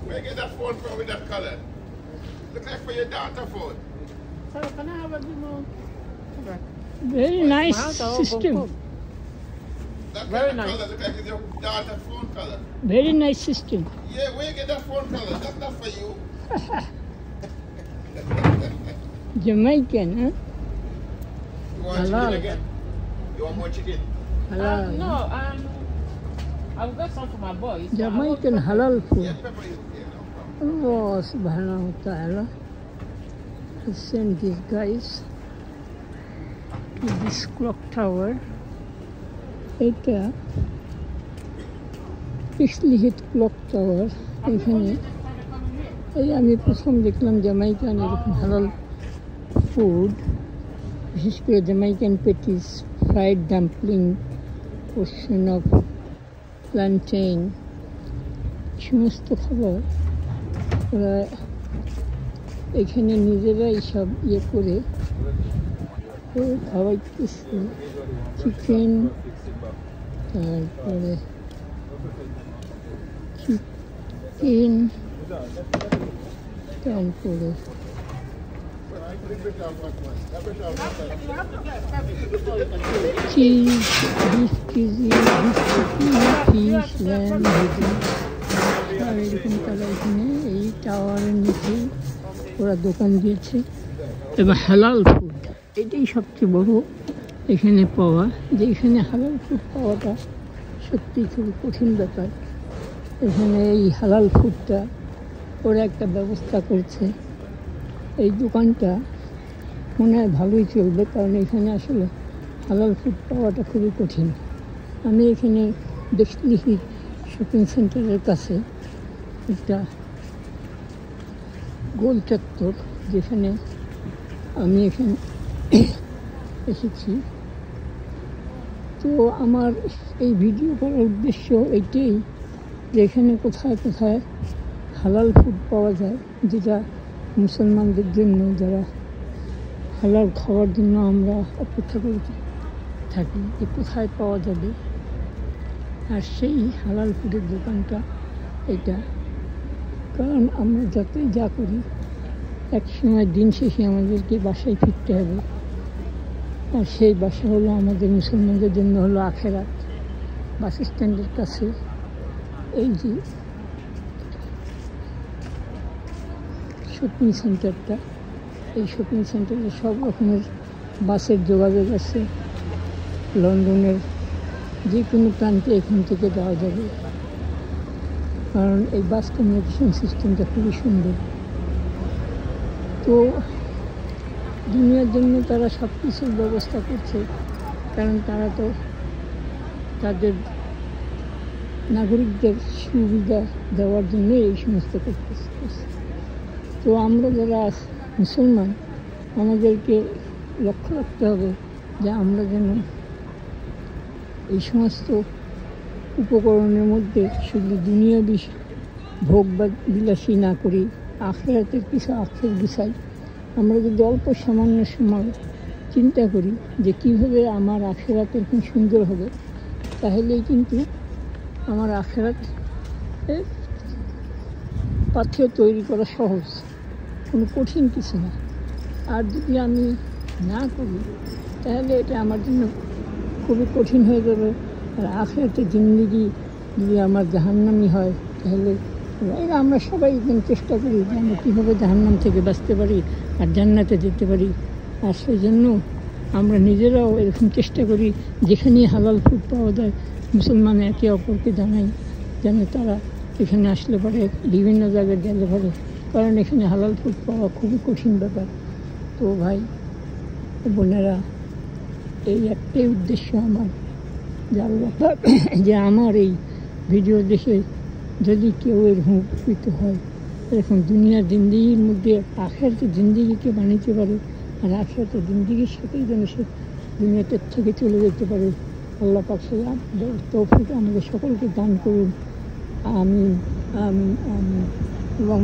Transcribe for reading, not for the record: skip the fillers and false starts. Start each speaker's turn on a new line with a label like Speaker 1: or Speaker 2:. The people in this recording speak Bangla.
Speaker 1: Where you get that phone from with that color? Look like for your daughter phone.
Speaker 2: So can I have a little?
Speaker 3: Very nice system.
Speaker 1: That
Speaker 2: Very
Speaker 1: kind of
Speaker 2: nice.
Speaker 1: color look like it's your daughter phone color.
Speaker 3: Very nice system.
Speaker 1: Yeah, where you get that phone color? That's not for you.
Speaker 3: Jamaican, huh?
Speaker 1: You want
Speaker 3: Halal.
Speaker 1: chicken again? You want more chicken?
Speaker 3: Halal.
Speaker 2: No, I'll get some for my boys.
Speaker 3: Jamaican halal
Speaker 1: Yeah,
Speaker 3: food.
Speaker 1: pepper you. Yeah, no problem.
Speaker 3: Allah subhanahu wa ta'ala has sent these guys to this clock tower. এটা পিছলিহিট ক্লক টাওয়ার। এখানে এই আমি প্রথম দেখলাম জামাইকান এরকম হালাল ফুড, বিশেষ করে Jamaican patties, fried dumpling, portion of plantain, সমস্ত খাবার ওরা এখানে নিজেরাই সব ইয়ে করে খাওয়াইতেছে। চিকেন, তারপরে চিকেন, তারপরে cheese, beef cheesy, fish, lamb, আর এরকম তারা এখানে এই টাওয়ারের নিচেই ওরা দোকান দিয়েছে। এবং হালাল ফুড এটাই সবচেয়ে বড় এখানে পাওয়া, যে এখানে হালাল ফুড পাওয়াটা সত্যি খুব কঠিন ব্যাপার। এখানে এই হালাল ফুডটা ওরা একটা ব্যবস্থা করছে। এই দোকানটা মনে হয় ভালোই চলবে, কারণ এখানে আসলে হালাল ফুড পাওয়াটা খুবই কঠিন। আমি এখানে দেখলি শপিং সেন্টারের কাছে একটা গোল চত্বর, যেখানে আমি এখানে এসেছি। তো আমার এই ভিডিও করার উদ্দেশ্য এইটাই যে এখানে কোথায় কোথায় হালাল ফুড পাওয়া যায়, যেটা মুসলমানদের জন্য, যারা হালাল খাওয়ার জন্য আমরা অপেক্ষা করে থাকি যে কোথায় পাওয়া যাবে। আর সেই হালাল ফুডের দোকানটা এটা, কারণ আমরা যতই যা করি এক সময় দিন শেষে আমাদেরকে বাসায় ফিরতে হবে, আর সেই বাসা হলো আমাদের মুসলমানদের জন্য হলো আখেরাত। বাস স্ট্যান্ডের কাছে এই যে শপিং সেন্টারটা, এই শপিং সেন্টারে সব রকমের বাসের যোগাযোগ আছে। লন্ডনের যে কোনো প্রান্তে এখান থেকে যাওয়া যাবে, কারণ এই বাস কমিউনিকেশন সিস্টেমটা খুবই সুন্দর। তো দুনিয়ার জন্য তারা সব কিছুর ব্যবস্থা করছে, কারণ তারা তো তাদের নাগরিকদের সুবিধা দেওয়ার জন্য এই সমস্ত করতেছে। তো আমরা যারা মুসলমান, আমাদেরকে লক্ষ্য রাখতে হবে যে আমরা যেন এই সমস্ত উপকরণের মধ্যে শুধু দুনিয়া ভোগ বা বিলাসী না করি, আখেরাতের কিছু আখের বিষয় আমরা যদি অল্প সামান্য সময় চিন্তা করি যে কীভাবে আমার আখেরাতের খুব সুন্দর হবে, তাহলেই কিন্তু আমার আখেরাত পাথ্য তৈরি করা সহজ, কোনো কঠিন কিছু না। আর যদি আমি না করি তাহলে এটা আমার জন্য খুবই কঠিন হয়ে যাবে। আর আখেরাতের জিন্দেগি যদি আমার জাহান্নামি হয়, তাহলে আমরা সবাই চেষ্টা করি যে আমরা কীভাবে জাহান্নাম থেকে বাঁচতে পারি আর জান্নাতে যেতে পারি। আর সেই জন্য আমরা নিজেরাও এরকম চেষ্টা করি, যেখানেই হালাল ফুড পাওয়া যায় মুসলমান একে অপরকে জানাই, যেন তারা এখানে আসলে পারে, বিভিন্ন জায়গায় গেলে পারে, কারণ এখানে হালাল ফুড পাওয়া খুবই কঠিন ব্যাপার। তো ভাই বোনেরা, এই একটাই উদ্দেশ্য আমার, যার ব্যাপার যে আমার এই ভিডিও দেখে যদি কেউ এরকম উপকৃত হয়, এরকম দুনিয়ার জিন্দিগির মধ্যে আখেরাতের জিন্দিগিকে বানাইতে পারে, আর আখেরাতের জিন্দিগির সাথেই যেন সে দুনিয়াটার থেকে চলে যেতে পারে। আল্লাহ পাক সেই তৌফিক আমাদের সকলকে দান করুন। আমিন। আমিন আমিন এবং